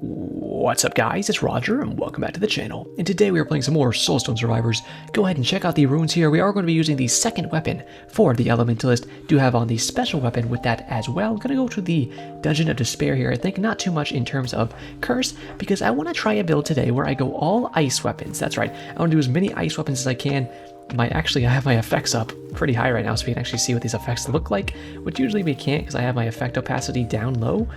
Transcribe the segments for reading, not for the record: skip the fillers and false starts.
What's up guys, it's Roger and welcome back to the channel. And today we are playing some more Soulstone Survivors. Go ahead and check out the runes here. We are going to be using the second weapon for the Elementalist. Do have on the special weapon with that as well. I'm going to go to the Dungeon of Despair here. I think not too much in terms of curse because I want to try a build today where I go all ice weapons. That's right, I want to do as many ice weapons as I can. I have my effects up pretty high right now so we can actually see what these effects look like, which usually we can't because I have my effect opacity down low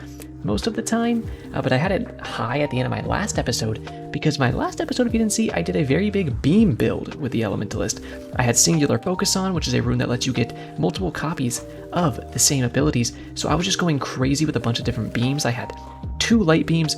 most of the time, but I had it high at the end of my last episode because my last episode, if you didn't see, I did a very big beam build with the Elementalist. I had Singular Focus on, which is a rune that lets you get multiple copies of the same abilities, so I was just going crazy with a bunch of different beams. I had 2 light beams,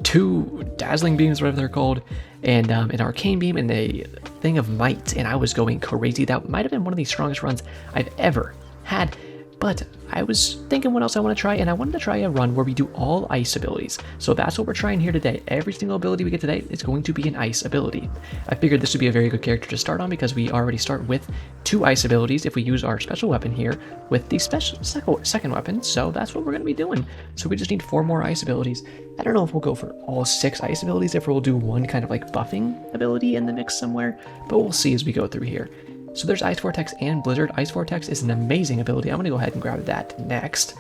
2 dazzling beams, whatever they're called, and an arcane beam and a thing of might, and I was going crazy. That might have been one of the strongest runs I've ever had. But I was thinking what else I want to try, and I wanted to try a run where we do all ice abilities. So that's what we're trying here today. Every single ability we get today is going to be an ice ability. I figured this would be a very good character to start on because we already start with 2 ice abilities if we use our special weapon here with the special second weapon. So that's what we're going to be doing. So we just need 4 more ice abilities. I don't know if we'll go for all 6 ice abilities, if we'll do one kind of like buffing ability in the mix somewhere, but we'll see as we go through here. So there's Ice Vortex and Blizzard. Ice Vortex is an amazing ability. I'm going to go ahead and grab that next.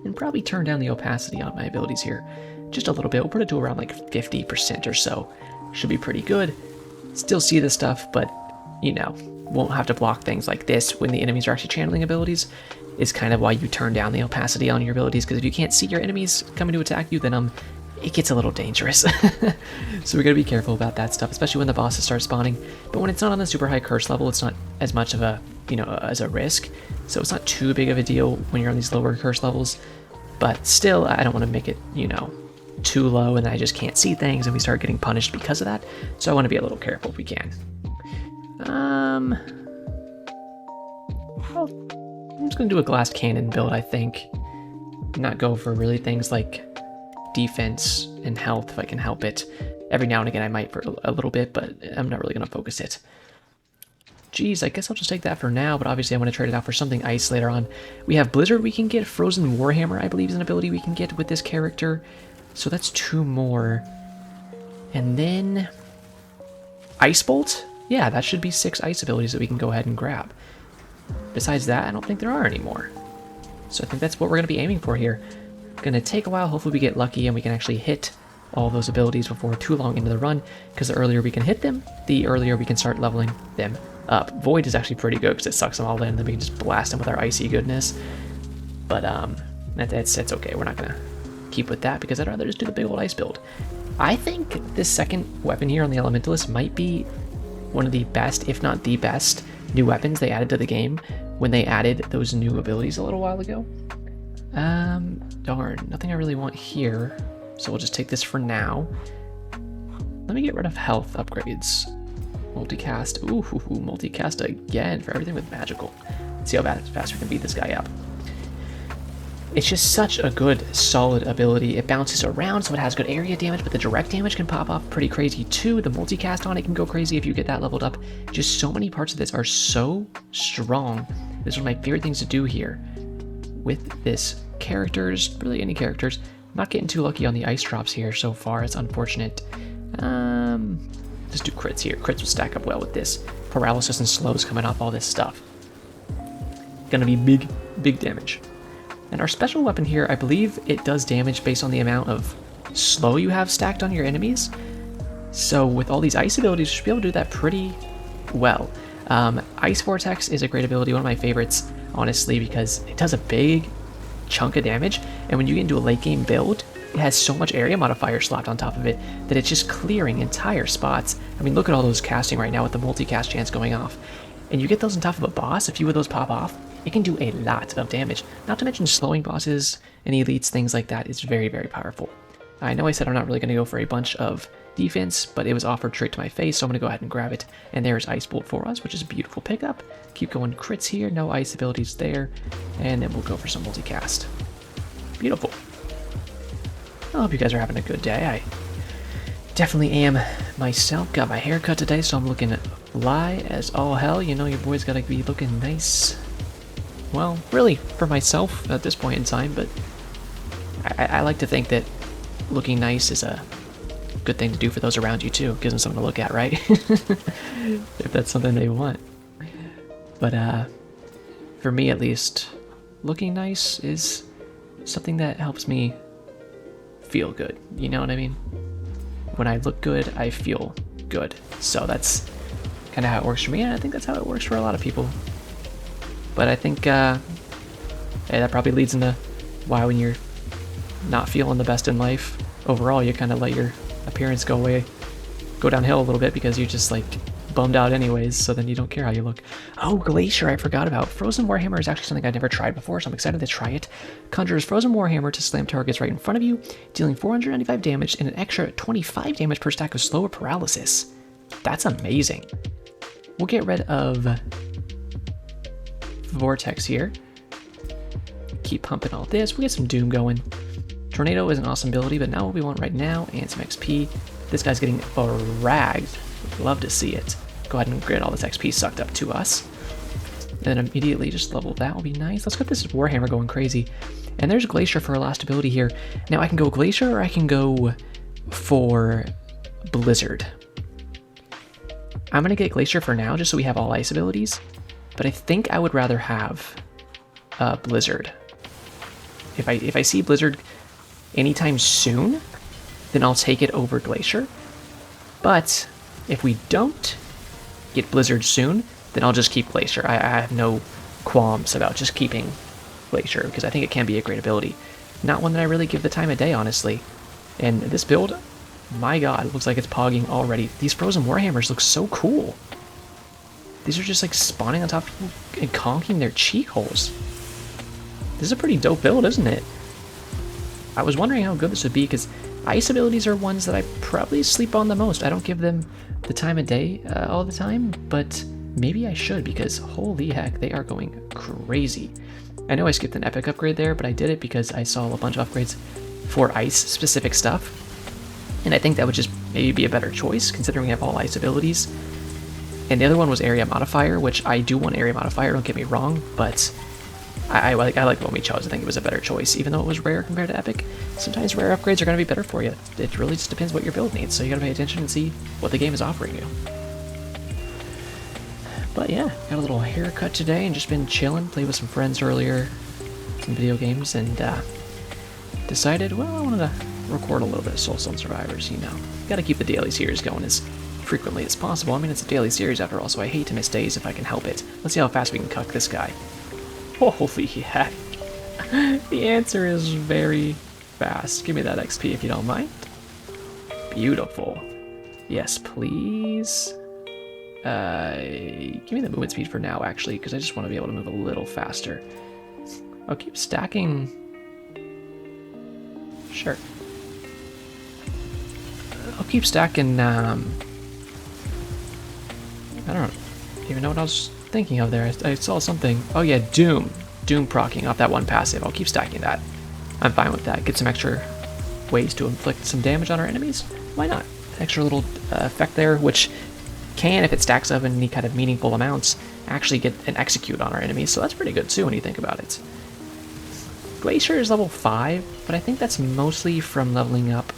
And probably turn down the opacity on my abilities here just a little bit. We'll put it to around like 50% or so. Should be pretty good. Still see this stuff, but, you know, won't have to block things like this when the enemies are actually channeling abilities. Is kind of why you turn down the opacity on your abilities, because if you can't see your enemies coming to attack you, then it gets a little dangerous. So we gotta be careful about that stuff, especially when the bosses start spawning. But when it's not on the super high curse level, it's not as much of a, as a risk. So it's not too big of a deal when you're on these lower curse levels. But still, I don't want to make it, too low and I just can't see things and we start getting punished because of that. So I want to be a little careful if we can. Well, I'm just gonna do a glass cannon build, I think. Not go for really things like defense and health if I can help it. Every now and again I might for a little bit, but I'm not really going to focus it. Geez, I guess I'll just take that for now, but obviously I want to trade it out for something ice later on. We have Blizzard we can get. Frozen Warhammer, I believe, is an ability we can get with this character. So that's 2 more. And then Ice Bolt? Yeah, that should be 6 ice abilities that we can go ahead and grab. Besides that, I don't think there are any more. So I think that's what we're going to be aiming for here. Gonna take a while. Hopefully we get lucky and we can actually hit all those abilities before too long into the run, because the earlier we can hit them, the earlier we can start leveling them up. Void is actually pretty good because it sucks them all in and then we can just blast them with our icy goodness. But it's okay. We're not gonna keep with that because I'd rather just do the big old ice build. I think this second weapon here on the Elementalist might be one of the best, if not the best, new weapons they added to the game when they added those new abilities a little while ago. Darn, nothing I really want here, so we'll just take this for now. Let me get rid of health upgrades. Multicast, ooh, multicast again for everything with magical. Let's see how fast we can beat this guy up. It's just such a good, solid ability. It bounces around, so it has good area damage, but the direct damage can pop off pretty crazy too. The multicast on it can go crazy if you get that leveled up. Just so many parts of this are so strong. This is one of my favorite things to do here with this characters, really any characters. I'm not getting too lucky on the ice drops here so far. It's unfortunate. Just do crits here. Crits will stack up well with this. Paralysis and slows coming off all this stuff. Gonna be big damage. And our special weapon here, I believe it does damage based on the amount of slow you have stacked on your enemies. So with all these ice abilities, you should be able to do that pretty well. Ice Vortex is a great ability, one of my favorites, honestly, because it does a big chunk of damage, and when you get into a late game build, it has so much area modifier slapped on top of it that it's just clearing entire spots. I mean, look at all those casting right now with the multicast chance going off. And you get those on top of a boss, a few of those pop off, it can do a lot of damage. Not to mention slowing bosses and elites, things like that is very, very powerful. I know I said I'm not really going to go for a bunch of defense, but it was offered straight to my face, so I'm going to go ahead and grab it. And there's Ice Bolt for us, which is a beautiful pickup. Keep going crits here, no ice abilities there, and then we'll go for some multicast. Beautiful. I hope you guys are having a good day. I definitely am myself. Got my hair cut today, so I'm looking fly as all hell. You know your boy's got to be looking nice. Well, really, for myself at this point in time, but I like to think that looking nice is a good thing to do for those around you too. Gives them something to look at, right? If that's something they want. But for me at least, looking nice is something that helps me feel good. You know what I mean? When I look good, I feel good. So that's kind of how it works for me, and I think that's how it works for a lot of people. But I think hey, that probably leads into why when you're not feeling the best in life overall, you kind of let your appearance go downhill a little bit because you're just like bummed out anyways, so then you don't care how you look. Oh, Glacier, I forgot about. Frozen Warhammer is actually something I've never tried before, so I'm excited to try it. Conjures Frozen Warhammer to slam targets right in front of you, dealing 495 damage and an extra 25 damage per stack of slower paralysis. That's amazing. We'll get rid of Vortex here. Keep pumping all this. We get some Doom going. Tornado is an awesome ability, but now what we want right now, and some XP. This guy's getting ragged. Love to see it. Go ahead and get all this XP sucked up to us. And then immediately just level that will be nice. Let's get this Warhammer going crazy. And there's Glacier for our last ability here. Now I can go Glacier or I can go for Blizzard. I'm going to get Glacier for now just so we have all ice abilities. But I think I would rather have Blizzard. If I see Blizzard anytime soon, then I'll take it over Glacier. But if we don't get Blizzard soon, then I'll just keep Glacier. I have no qualms about just keeping Glacier because I think it can be a great ability. Not one that I really give the time of day, honestly. And this build, my god, looks like it's pogging already. These Frozen Warhammers look so cool. These are just like spawning on top of people and conking their cheek holes. This is a pretty dope build, isn't it? I was wondering how good this would be because ice abilities are ones that I probably sleep on the most. I don't give them the time of day all the time, but maybe I should because holy heck, they are going crazy. I know I skipped an epic upgrade there, but I did it because I saw a bunch of upgrades for ice-specific stuff, and I think that would just maybe be a better choice considering we have all ice abilities. And the other one was area modifier, which I do want area modifier, don't get me wrong, but I like the one we chose. I think it was a better choice, even though it was rare compared to epic. Sometimes rare upgrades are going to be better for you. It really just depends what your build needs, so you got to pay attention and see what the game is offering you. But yeah, got a little haircut today and just been chilling, played with some friends earlier, some video games, and decided, well, I wanted to record a little bit of Soulstone Survivors, you know. Got to keep the daily series going as frequently as possible. I mean, it's a daily series after all, so I hate to miss days if I can help it. Let's see how fast we can cuck this guy. Holy heck. The answer is very fast. Give me that XP if you don't mind. Beautiful. Yes, please. Give me the movement speed for now, actually, because I just want to be able to move a little faster. I'll keep stacking. Sure. I'll keep stacking, I don't even know what I was thinking of there. I saw something. Oh yeah, Doom. Doom proccing off that one passive. I'll keep stacking that. I'm fine with that. Get some extra ways to inflict some damage on our enemies. Why not? Extra little effect there, which can, if it stacks up in any kind of meaningful amounts, actually get an execute on our enemies. So that's pretty good too when you think about it. Glacier is level 5, but I think that's mostly from leveling up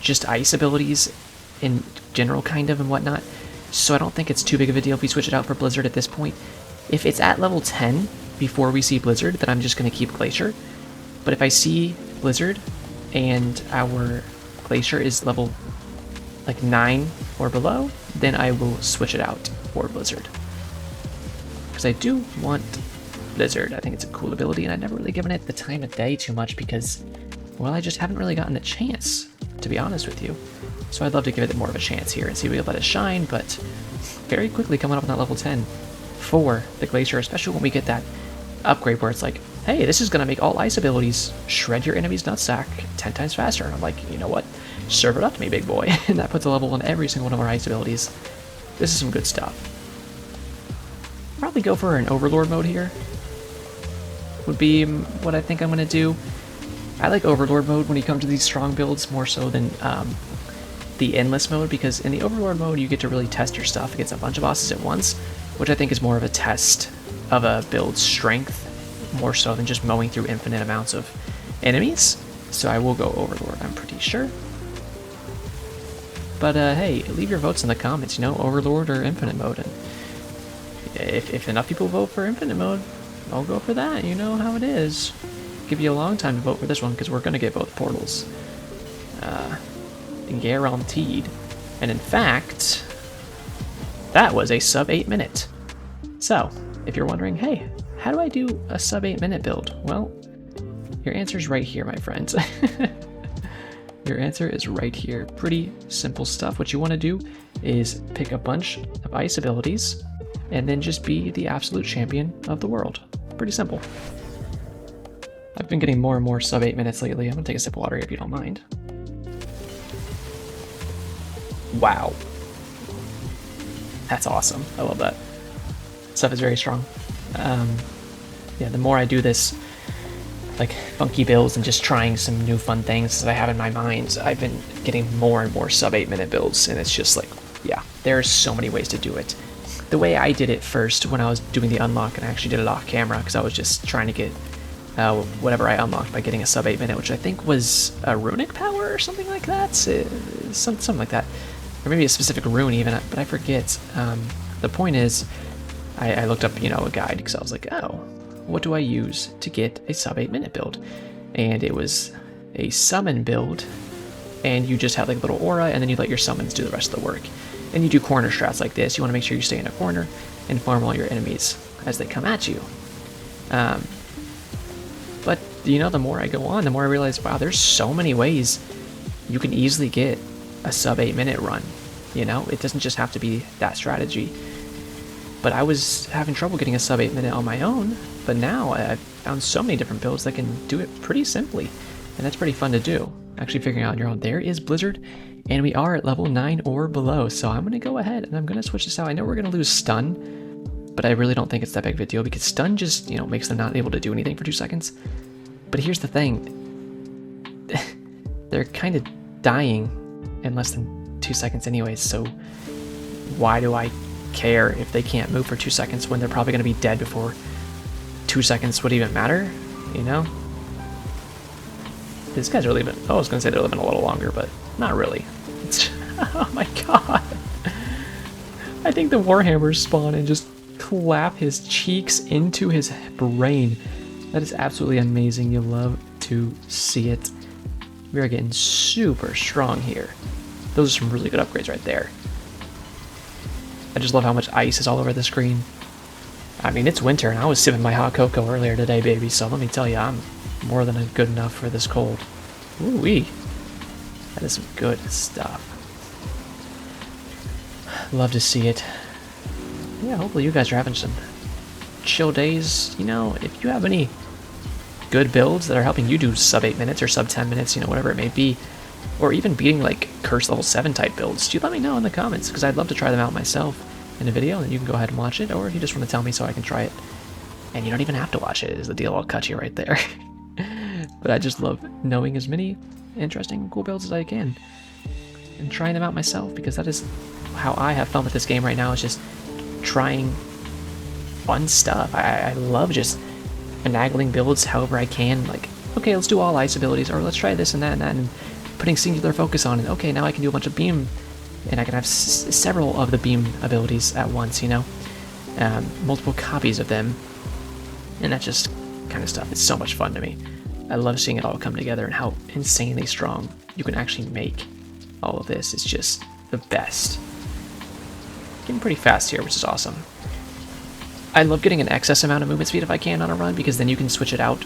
just ice abilities in general, kind of, and whatnot. So I don't think it's too big of a deal if we switch it out for Blizzard at this point. If it's at level 10 before we see Blizzard, then I'm just going to keep Glacier. But if I see Blizzard and our Glacier is level like 9 or below, then I will switch it out for Blizzard. Because I do want Blizzard. I think it's a cool ability, and I've never really given it the time of day too much because, well, I just haven't really gotten a chance, to be honest with you. So I'd love to give it more of a chance here and see if we can let it shine, but very quickly coming up on that level 10 for the Glacier, especially when we get that upgrade where it's like, hey, this is going to make all ice abilities shred your enemy's nutsack 10 times faster. And I'm like, you know what? Serve it up to me, big boy. And that puts a level on every single one of our ice abilities. This is some good stuff. Probably go for an Overlord mode here. Would be what I think I'm going to do. I like Overlord mode when you come to these strong builds more so than the Endless mode, because in the Overlord mode you get to really test your stuff against a bunch of bosses at once, which I think is more of a test of a build's strength, more so than just mowing through infinite amounts of enemies. So I will go Overlord, I'm pretty sure. But hey, leave your votes in the comments, you know, Overlord or Infinite Mode. And if enough people vote for Infinite Mode, I'll go for that. You know how it is. Give you a long time to vote for this one because we're going to get both portals. Guaranteed. And in fact, that was a sub 8 minute. So, if you're wondering, hey, how do I do a sub 8 minute build? Well, your answer's right here, my friends. Your answer is right here. Pretty simple stuff. What you want to do is pick a bunch of ice abilities and then just be the absolute champion of the world. Pretty simple. I've been getting more and more sub 8 minutes lately. I'm gonna take a sip of water if you don't mind. Wow. That's awesome. I love that. Stuff is very strong. Yeah, the more I do this, like funky builds and just trying some new fun things that I have in my mind, I've been getting more and more sub 8 minute builds, and it's just like, yeah, there's so many ways to do it. The way I did it first when I was doing the unlock, and I actually did it off camera because I was just trying to get whatever I unlocked by getting a sub 8 minute, which I think was a runic power or something like that, something like that, or maybe a specific rune even, but I forget. The point is, I looked up, you know, a guide because I was like, oh, what do I use to get a sub 8 minute build? And it was a summon build, and you just have like a little aura, and then you let your summons do the rest of the work. And you do corner strats like this. You want to make sure you stay in a corner and farm all your enemies as they come at you. But, you know, the more I go on, the more I realize, wow, there's so many ways you can easily get a sub 8 minute run. You know, it doesn't just have to be that strategy. But I was having trouble getting a sub 8 minute on my own, but now I've found so many different builds that can do it pretty simply, and that's pretty fun to do. Actually figuring out on your own. There is Blizzard, and we are at level 9 or below, so I'm going to go ahead and I'm going to switch this out. I know we're going to lose stun, but I really don't think it's that big of a deal because stun just, you know, makes them not able to do anything for 2 seconds. But here's the thing. They're kind of dying in less than 2 seconds anyways, so why do I care if they can't move for 2 seconds when they're probably going to be dead before 2 seconds would even matter, you know? These guys are living, I was going to say they're living a little longer, but not really. Oh my god. I think the Warhammers spawn and just clap his cheeks into his brain. That is absolutely amazing. You love to see it. We are getting super strong here. Those are some really good upgrades right there. I just love how much ice is all over the screen. I mean, it's winter, and I was sipping my hot cocoa earlier today, baby, so let me tell you, I'm more than good enough for this cold. Ooh-wee. That is some good stuff. Love to see it. Yeah, hopefully you guys are having some chill days. You know, if you have any good builds that are helping you do sub 8 minutes or sub 10 minutes, you know, whatever it may be, or even beating like curse level 7 type builds, do let me know in the comments, because I'd love to try them out myself in a video, and you can go ahead and watch it, or if you just want to tell me so I can try it. And you don't even have to watch it, is the deal. I'll cut you right there. But I just love knowing as many interesting, cool builds as I can and trying them out myself, because that is how I have fun with this game right now, is just trying fun stuff. I love just finagling builds however I can, like, okay, let's do all ice abilities, or let's try this and that, and putting singular focus on it. Okay, now I can do a bunch of beam, and I can have several of the beam abilities at once, you know? Multiple copies of them, and that just kind of stuff. It's so much fun to me. I love seeing it all come together and how insanely strong you can actually make all of this. It's just the best. Getting pretty fast here, which is awesome. I love getting an excess amount of movement speed if I can on a run, because then you can switch it out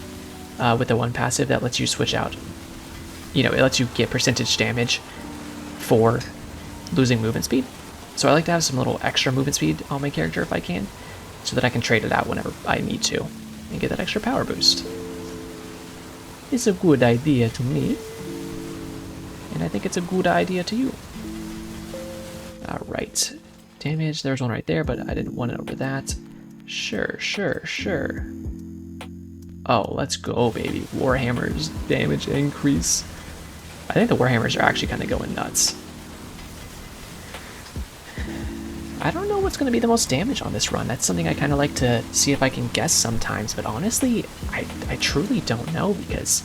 with the one passive that lets you switch out. You know, it lets you get percentage damage for losing movement speed. So I like to have some little extra movement speed on my character if I can, so that I can trade it out whenever I need to and get that extra power boost. It's a good idea to me, and I think it's a good idea to you. Alright, damage, there's one right there, but I didn't want it over that. Sure. Oh, let's go, baby. Warhammer's damage increase. I think the Warhammers are actually kind of going nuts. I don't know what's going to be the most damage on this run. That's something I kind of like to see if I can guess sometimes, but honestly, I truly don't know, because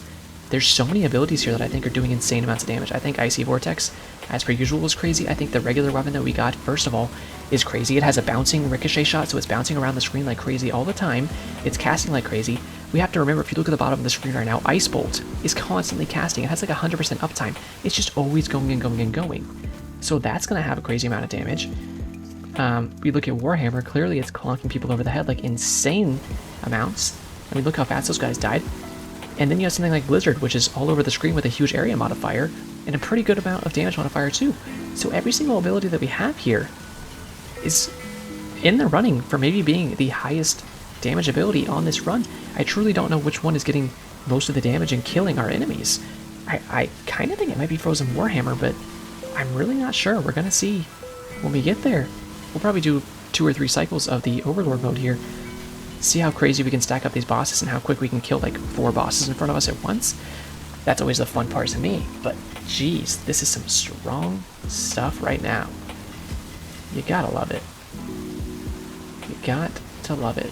there's so many abilities here that I think are doing insane amounts of damage. I think Icy Vortex, as per usual, was crazy. I think the regular weapon that we got, first of all, is crazy. It has a bouncing ricochet shot, so it's bouncing around the screen like crazy all the time. It's casting like crazy. We have to remember, if you look at the bottom of the screen right now, Ice Bolt is constantly casting. It has like 100% uptime. It's just always going and going and going. So that's going to have a crazy amount of damage. We look at Warhammer, clearly it's clonking people over the head like insane amounts. I mean, look how fast those guys died. And then you have something like Blizzard, which is all over the screen with a huge area modifier and a pretty good amount of damage modifier too. So every single ability that we have here is in the running for maybe being the highest damage ability on this run. I truly don't know which one is getting most of the damage and killing our enemies. I kind of think it might be Frozen Warhammer, but I'm really not sure. We're going to see when we get there. We'll probably do 2 or 3 cycles of the Overlord mode here. See how crazy we can stack up these bosses and how quick we can kill like 4 bosses in front of us at once. That's always the fun part to me. But geez, this is some strong stuff right now. You gotta love it. You got to love it.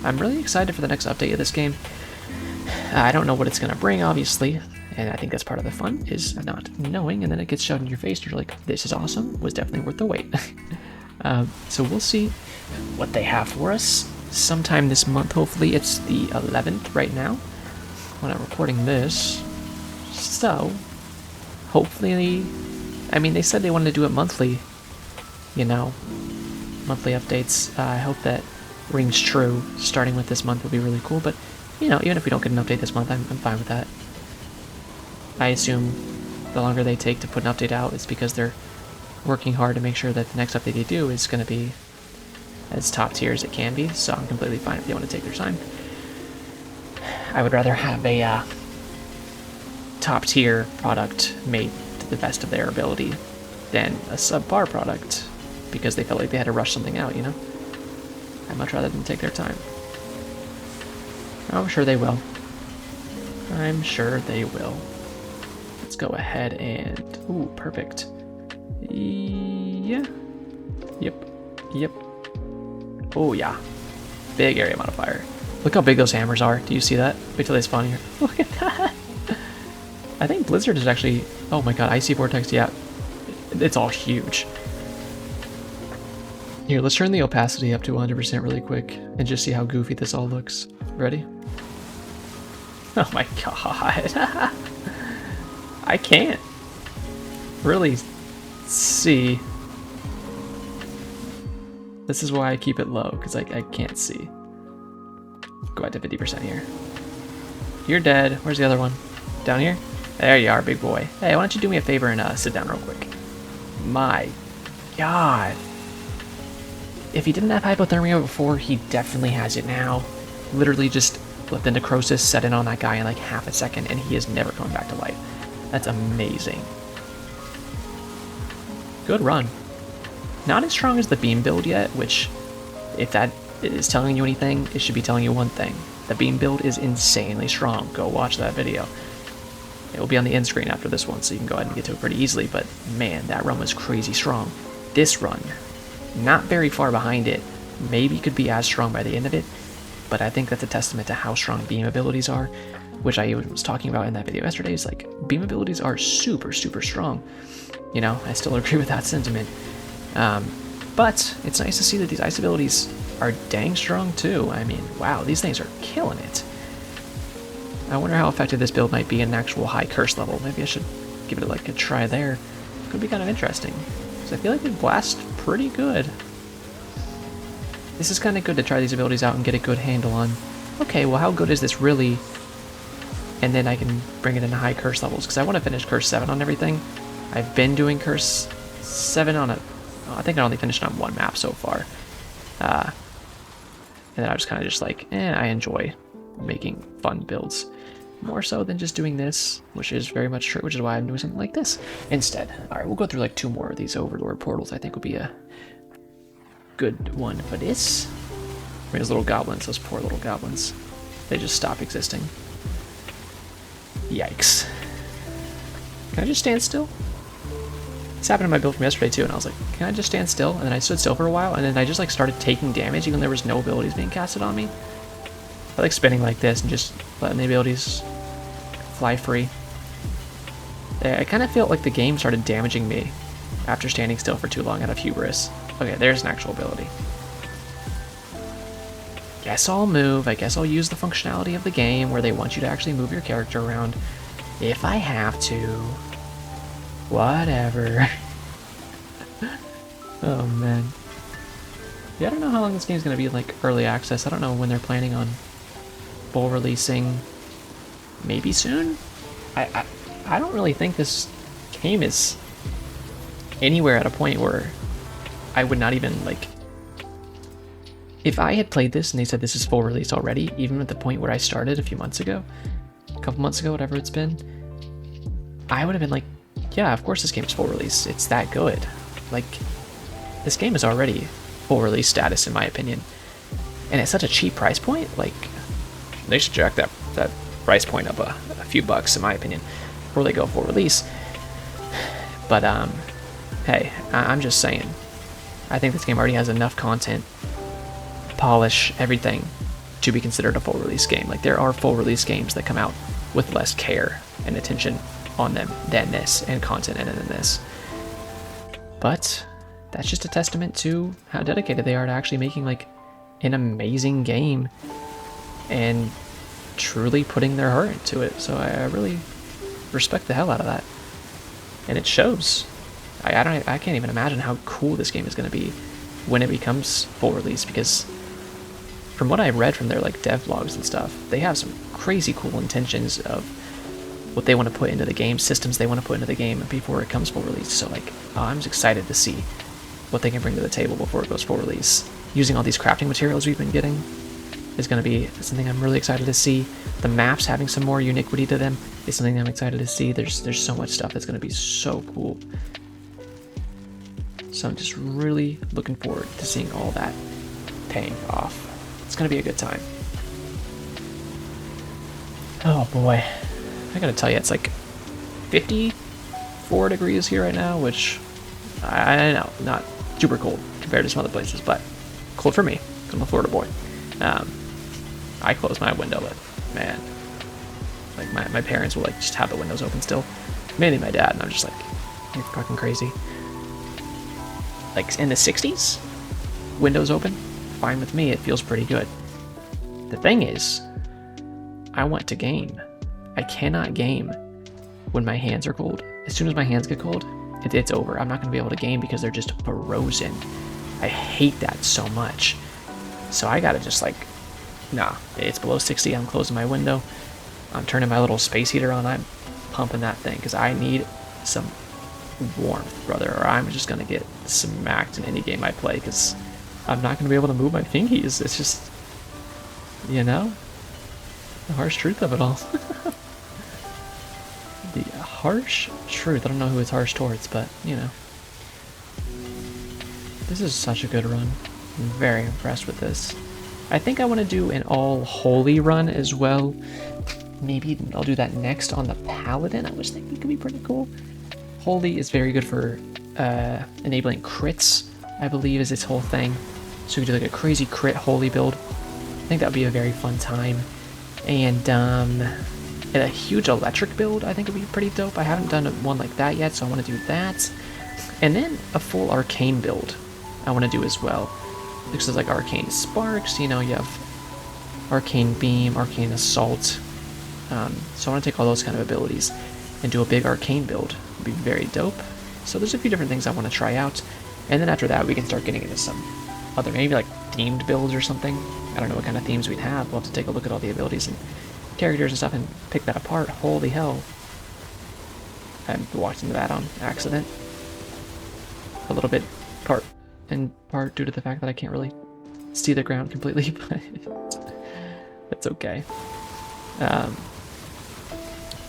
I'm really excited for the next update of this game. I don't know what it's gonna bring, obviously. And I think that's part of the fun, is not knowing, and then it gets shoved in your face, and you're like, this is awesome, was definitely worth the wait. So we'll see what they have for us sometime this month, hopefully. It's the 11th right now, when I'm recording this. So, hopefully, I mean, they said they wanted to do it monthly, you know, monthly updates. I hope that rings true. Starting with this month will be really cool, but, you know, even if we don't get an update this month, I'm fine with that. I assume the longer they take to put an update out is because they're working hard to make sure that the next update they do is going to be as top tier as it can be, so I'm completely fine if they want to take their time. I would rather have a top tier product made to the best of their ability than a subpar product because they felt like they had to rush something out, you know? I'd much rather them take their time. I'm sure they will. I'm sure they will. Let's go ahead and... Ooh, perfect. Yeah. Yep. Oh, yeah. Big area modifier. Look how big those hammers are. Do you see that? Wait till they spawn here. Look at that. I think Blizzard is actually... Oh my god, Icy Vortex, yeah. It's all huge. Here, let's turn the opacity up to 100% really quick and just see how goofy this all looks. Ready? Oh my god. I can't really see. This is why I keep it low, because I can't see. Go back to 50% here. You're dead. Where's the other one? Down here? There you are, big boy. Hey, why don't you do me a favor and sit down real quick? My god. If he didn't have hypothermia before, he definitely has it now. Literally just let the necrosis set in on that guy in like half a second, and he is never coming back to life. That's amazing. Good run. Not as strong as the beam build yet, which, if that is telling you anything, it should be telling you one thing. The beam build is insanely strong. Go watch that video. It will be on the end screen after this one, so you can go ahead and get to it pretty easily, but man, that run was crazy strong. This run, not very far behind it, maybe could be as strong by the end of it, but I think that's a testament to how strong beam abilities are, which I was talking about in that video yesterday. Is like, beam abilities are super, super strong. You know, I still agree with that sentiment. But it's nice to see that these ice abilities are dang strong too. I mean, wow, these things are killing it. I wonder how effective this build might be in an actual high curse level. Maybe I should give it like a try there. Could be kind of interesting, because I feel like they blast pretty good. This is kind of good to try these abilities out and get a good handle on, okay, well, how good is this really? And then I can bring it into high curse levels, because I want to finish curse 7 on everything. I've been doing curse 7 on I think I only finished on 1 map so far. And then I was kind of just like, I enjoy making fun builds. More so than just doing this, which is very much true, which is why I'm doing something like this instead. Alright, we'll go through like 2 more of these Overlord portals. I think will be a good one for this. I mean, those little goblins, those poor little goblins. They just stop existing. Yikes. Can I just stand still? This happened in my build from yesterday too, and I was like, can I just stand still? And then I stood still for a while, and then I just like started taking damage even though there was no abilities being casted on me. I like spinning like this and just letting the abilities fly free. I kind of felt like the game started damaging me after standing still for too long out of hubris. Okay, there's an actual ability. Guess I'll move. I guess I'll use the functionality of the game where they want you to actually move your character around. If I have to. Whatever. Oh, man. Yeah, I don't know how long this game's going to be like early access. I don't know when they're planning on full releasing. Maybe soon? I don't really think this game is anywhere at a point where I would not even, like... If I had played this and they said this is full release already, even at the point where I started a few months ago, a couple months ago, whatever it's been, I would have been like, yeah, of course this game's full release. It's that good. Like, this game is already full release status in my opinion. And at such a cheap price point, like, they should jack that price point up a few bucks in my opinion before they go full release. But, hey, I'm just saying. I think this game already has enough content, polish, everything, to be considered a full release game. Like, there are full release games that come out with less care and attention on them than this, and content in this. But that's just a testament to how dedicated they are to actually making like an amazing game and truly putting their heart into it. So I really respect the hell out of that, and it shows. I can't even imagine how cool this game is going to be when it becomes full release, because from what I've read from their like dev blogs and stuff, they have some crazy cool intentions of what they want to put into the game, systems they want to put into the game before it comes full release. So like, I'm just excited to see what they can bring to the table before it goes full release. Using all these crafting materials we've been getting is going to be something I'm really excited to see. The maps having some more uniquity to them is something I'm excited to see. There's so much stuff that's going to be so cool. So I'm just really looking forward to seeing all that paying off. It's going to be a good time. Oh boy. I gotta tell you, it's like 54 degrees here right now, which I know, not super cold compared to some other places, but cold for me, because I'm a Florida boy. I close my window, but man, like my parents will like just have the windows open still. Mainly my dad, and I'm just like, you're fucking crazy. Like in the 60s, windows open, fine with me, it feels pretty good. The thing is, I want to game. I cannot game when my hands are cold. As soon as my hands get cold, it's over. I'm not going to be able to game because they're just frozen. I hate that so much. So I gotta just like, nah, it's below 60, I'm closing my window. I'm turning my little space heater on, I'm pumping that thing, because I need some warmth, brother, or I'm just going to get smacked in any game I play, because I'm not going to be able to move my fingies. It's just, you know, the harsh truth of it all. The harsh truth. I don't know who it's harsh towards, but, you know. This is such a good run. I'm very impressed with this. I think I want to do an all-holy run as well. Maybe I'll do that next on the Paladin. I was thinking it could be pretty cool. Holy is very good for enabling crits, I believe, is its whole thing. So we could do like a crazy crit holy build. I think that would be a very fun time. And a huge electric build I think would be pretty dope. I haven't done one like that yet, so I want to do that. And then a full arcane build I want to do as well. Because there's like arcane sparks, you know, you have arcane beam, arcane assault. So I want to take all those kind of abilities and do a big arcane build. It'd be very dope. So there's a few different things I want to try out. And then after that we can start getting into some other, maybe like themed builds or something. I don't know what kind of themes we'd have. We'll have to take a look at all the abilities and characters and stuff and pick that apart. Holy hell. I walked into that on accident. A little bit part due to the fact that I can't really see the ground completely, but it's okay.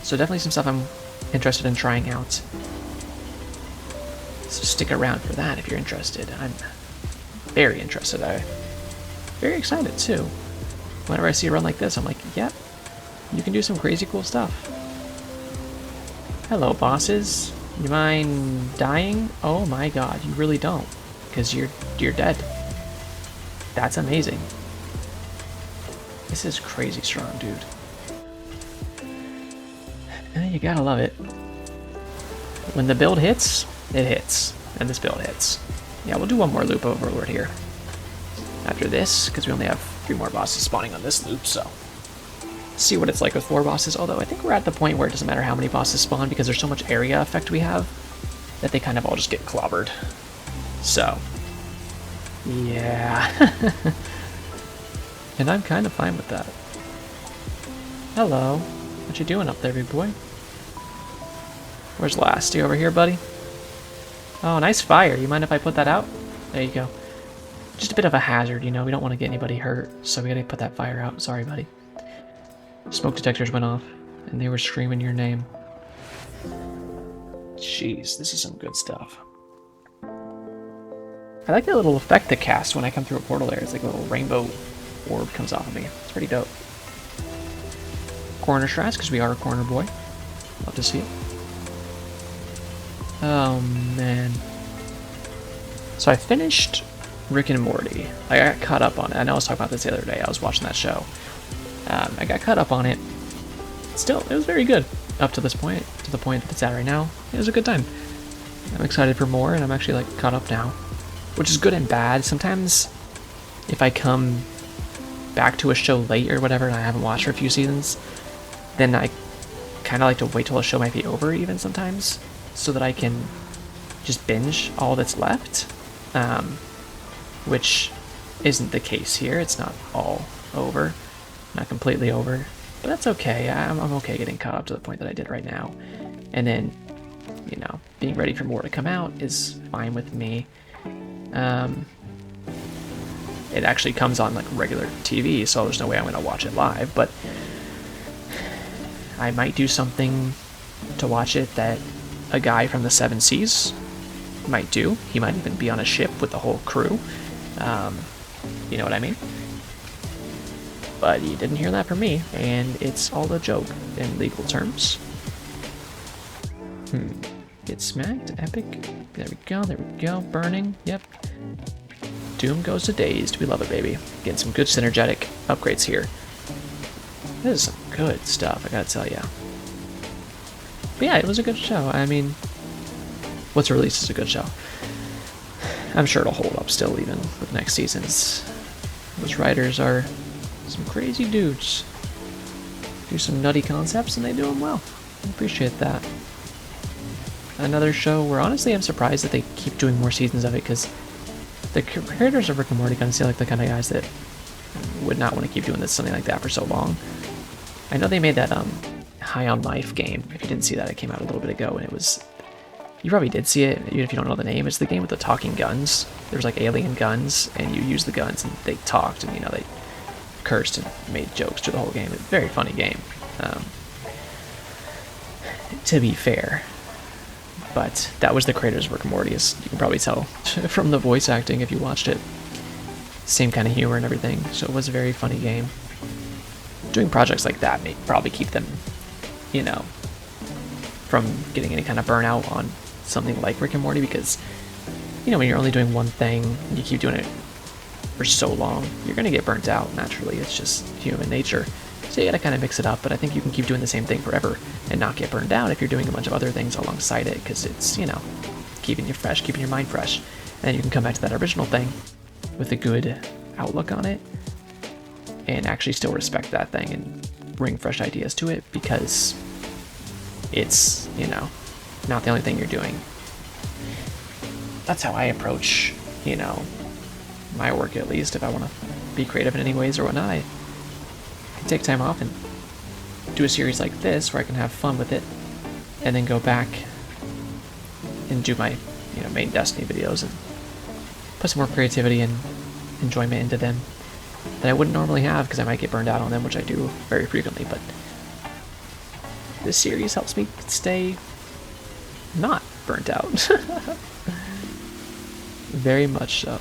So definitely some stuff I'm interested in trying out. So stick around for that if you're interested. I'm very interested. I'm very excited too. Whenever I see a run like this, I'm like, yep, you can do some crazy cool stuff. Hello, bosses. You mind dying? Oh my god, you really don't. Because you're dead. That's amazing. This is crazy strong, dude. You gotta love it. When the build hits, it hits. And this build hits. Yeah, we'll do one more loop overlord here. After this, because we only have 3 more bosses spawning on this loop, so... see what it's like with 4 bosses, although I think we're at the point where it doesn't matter how many bosses spawn because there's so much area effect we have that they kind of all just get clobbered. So, yeah. And I'm kind of fine with that. Hello. What you doing up there, big boy? Where's Last? You over here, buddy? Oh, nice fire. You mind if I put that out? There you go. Just a bit of a hazard, you know, we don't want to get anybody hurt, so we gotta put that fire out. Sorry, buddy. Smoke detectors went off, and they were screaming your name. Jeez, this is some good stuff. I like that little effect that casts when I come through a portal there. It's like a little rainbow orb comes off of me. It's pretty dope. Corner strats, because we are a corner boy. Love to see it. Oh, man. So I finished Rick and Morty. I got caught up on it. I know I was talking about this the other day. I was watching that show. I got caught up on it. Still, it was very good up to this point, to the point that it's at right now. It was a good time. I'm excited for more, and I'm actually like caught up now, which is good and bad. Sometimes, if I come back to a show late or whatever, and I haven't watched for a few seasons, then I kind of like to wait till a show might be over, even sometimes, so that I can just binge all that's left, which isn't the case here. It's not all over. Not completely over, but that's okay. I'm okay getting caught up to the point that I did right now. And then, you know, being ready for more to come out is fine with me. It actually comes on like regular TV, so there's no way I'm going to watch it live, but I might do something to watch it that a guy from the Seven Seas might do. He might even be on a ship with the whole crew. You know what I mean? But you didn't hear that from me, and it's all a joke in legal terms. Get smacked, epic. There we go, there we go. Burning, yep. Doom goes to Dazed. We love it, baby. Getting some good synergetic upgrades here. This is some good stuff, I gotta tell ya. But yeah, it was a good show. I mean, what's released is a good show. I'm sure it'll hold up still, even with next seasons. Those writers are some crazy dudes. Do some nutty concepts and they do them well. I appreciate that. Another show where honestly I'm surprised that they keep doing more seasons of it, because the creators of Rick and Morty kind of seem like the kind of guys that would not want to keep doing something like that for so long. I know they made that High on Life game. If you didn't see that, it came out a little bit ago, and it was... you probably did see it, even if you don't know the name. It's the game with the talking guns. There was like alien guns, and you used the guns, and they talked, and you know, they cursed and made jokes through the whole game. It's a very funny game, to be fair. But that was the creators of Rick and Morty, as you can probably tell from the voice acting if you watched it. Same kind of humor and everything, so it was a very funny game. Doing projects like that may probably keep them, you know, from getting any kind of burnout on something like Rick and Morty, because, you know, when you're only doing one thing, and you keep doing it for so long, you're going to get burnt out naturally. It's just human nature. So you gotta kind of mix it up, but I think you can keep doing the same thing forever and not get burned out if you're doing a bunch of other things alongside it, because it's, you know, keeping you fresh, keeping your mind fresh. And then you can come back to that original thing with a good outlook on it and actually still respect that thing and bring fresh ideas to it, because it's, you know, not the only thing you're doing. That's how I approach, you know, my work, at least. If I want to be creative in any ways or whatnot, I can take time off and do a series like this where I can have fun with it, and then go back and do my, you know, main Destiny videos and put some more creativity and enjoyment into them that I wouldn't normally have, because I might get burned out on them, which I do very frequently. But this series helps me stay not burnt out. Very much so.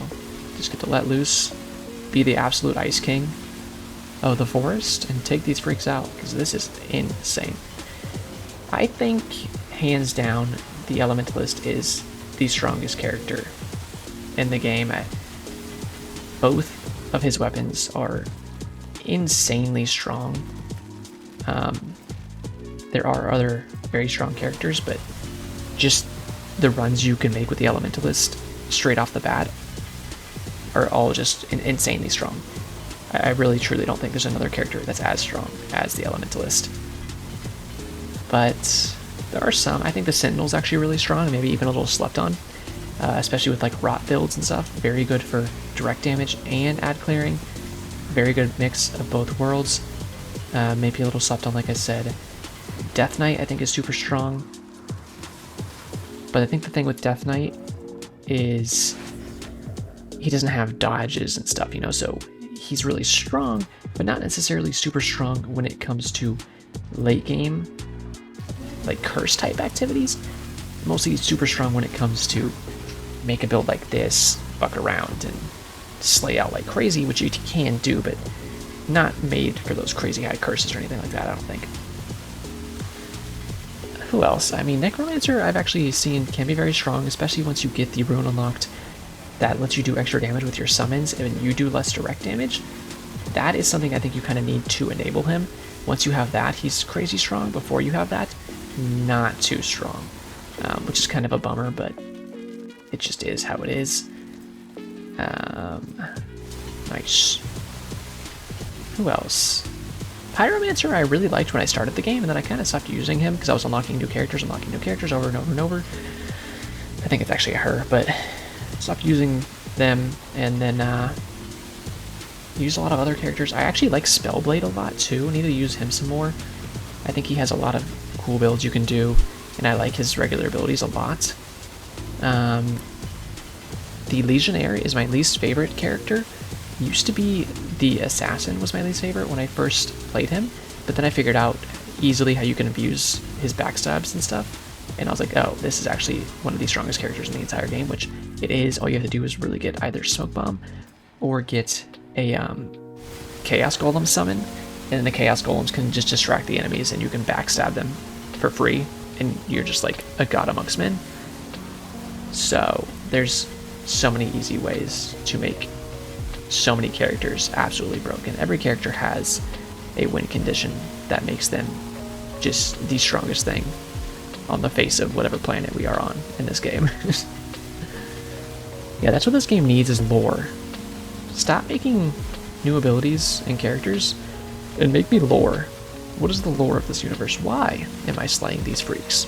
Just get to let loose, be the absolute Ice King of the forest, and take these freaks out, because this is insane. I think, hands down, the Elementalist is the strongest character in the game. Both of his weapons are insanely strong. There are other very strong characters, but just the runs you can make with the Elementalist straight off the bat are all just insanely strong. I really truly don't think there's another character that's as strong as the Elementalist. But there are some. I think the Sentinel's actually really strong, maybe even a little slept on, especially with like rot builds and stuff. Very good for direct damage and ad clearing. Very good mix of both worlds. Maybe a little slept on, like I said. Death Knight I think is super strong. But I think the thing with Death Knight is he doesn't have dodges and stuff, you know, so he's really strong, but not necessarily super strong when it comes to late game, like curse type activities. Mostly he's super strong when it comes to make a build like this, fuck around and slay out like crazy, which you can do, but not made for those crazy high curses or anything like that, I don't think. Who else? I mean, Necromancer I've actually seen can be very strong, especially once you get the rune unlocked that lets you do extra damage with your summons and you do less direct damage. That is something I think you kind of need to enable him. Once you have that, he's crazy strong. Before you have that, not too strong, which is kind of a bummer, but it just is how it is. Nice. Who else? Pyromancer I really liked when I started the game, and then I kind of stopped using him because I was unlocking new characters over and over and over. I think it's actually a her, but stopped using them, and then use a lot of other characters. I actually like Spellblade a lot too. I need to use him some more. I think he has a lot of cool builds you can do, and I like his regular abilities a lot. The Legionnaire is my least favorite character. Used to be the Assassin was my least favorite when I first played him, but then I figured out easily how you can abuse his backstabs and stuff, and I was like, oh, this is actually one of the strongest characters in the entire game, which it is. All you have to do is really get either Smoke Bomb or get a Chaos Golem summon, and then the Chaos Golems can just distract the enemies and you can backstab them for free, and you're just like a god amongst men. So there's so many easy ways to make so many characters absolutely broken. Every character has a win condition that makes them just the strongest thing on the face of whatever planet we are on in this game. Yeah, that's what this game needs, is lore. Stop making new abilities and characters and make me lore. What is the lore of this universe? Why am I slaying these freaks?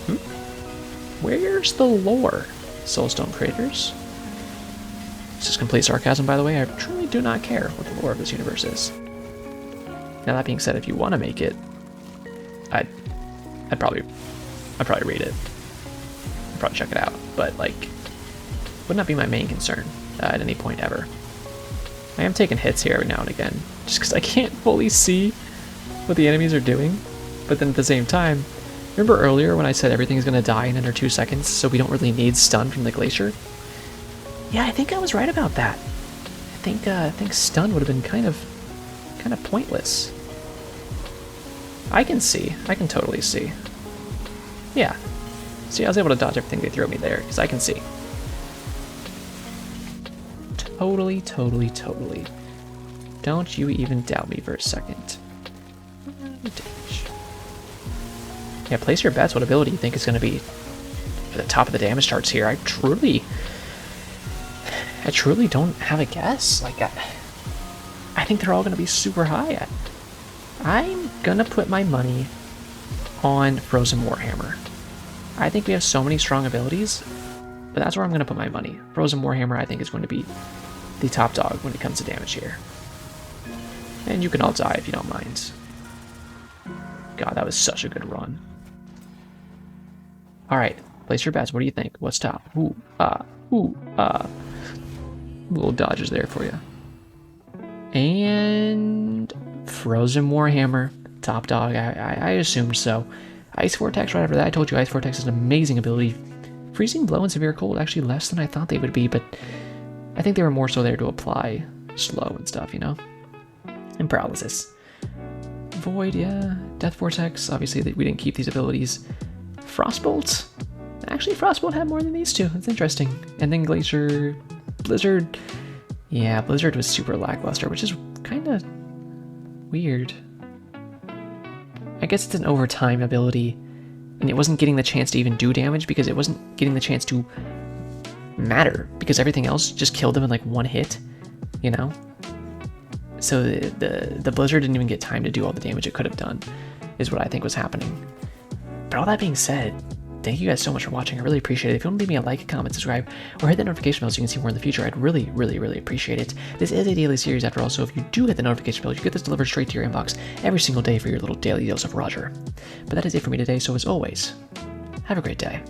Where's the lore? Soulstone creators? This is complete sarcasm, by the way. I truly do not care what the lore of this universe is. Now, that being said, if you want to make it, I'd probably read it. I'd probably check it out. But, like, would not be my main concern at any point ever. I am taking hits here every now and again, just because I can't fully see what the enemies are doing. But then at the same time, remember earlier when I said everything's going to die in under 2 seconds, so we don't really need stun from the glacier? Yeah, I think I was right about that. I think stun would have been kind of pointless. I can totally see. Yeah. See, I was able to dodge everything they threw at me there, because I can see. Totally. Don't you even doubt me for a second. Yeah, place your bets. What ability you think is going to be at the top of the damage charts here? I truly don't have a guess. Like, I think they're all going to be super high. I'm going to put my money on Frozen Warhammer. I think we have so many strong abilities, but that's where I'm going to put my money. Frozen Warhammer, I think, is going to be the top dog when it comes to damage here. And you can all die if you don't mind. God, that was such a good run. Alright, place your bets. What do you think? What's top? Little dodges there for you. And Frozen Warhammer, top dog. I assumed so. Ice Vortex right after that. I told you Ice Vortex is an amazing ability. Freezing Blow and Severe Cold actually less than I thought they would be, but I think they were more so there to apply slow and stuff, you know? And Paralysis. Void, yeah. Death Vortex, obviously we didn't keep these abilities. Frostbolt? Actually, Frostbolt had more than these two. That's interesting. And then Glacier, Blizzard. Yeah, Blizzard was super lackluster, which is kind of weird. I guess it's an overtime ability, and it wasn't getting the chance to even do damage because it wasn't getting the chance to matter, because everything else just killed him in like one hit, you know? So the Blizzard didn't even get time to do all the damage it could have done, is what I think was happening. But all that being said, thank you guys so much for watching. I really appreciate it. If you want to leave me a like, comment, subscribe, or hit that notification bell so you can see more in the future, I'd really, really, really appreciate it. This is a daily series after all, so if you do hit the notification bell, you get this delivered straight to your inbox every single day for your little daily dose of Roger. But that is it for me today, so as always, have a great day.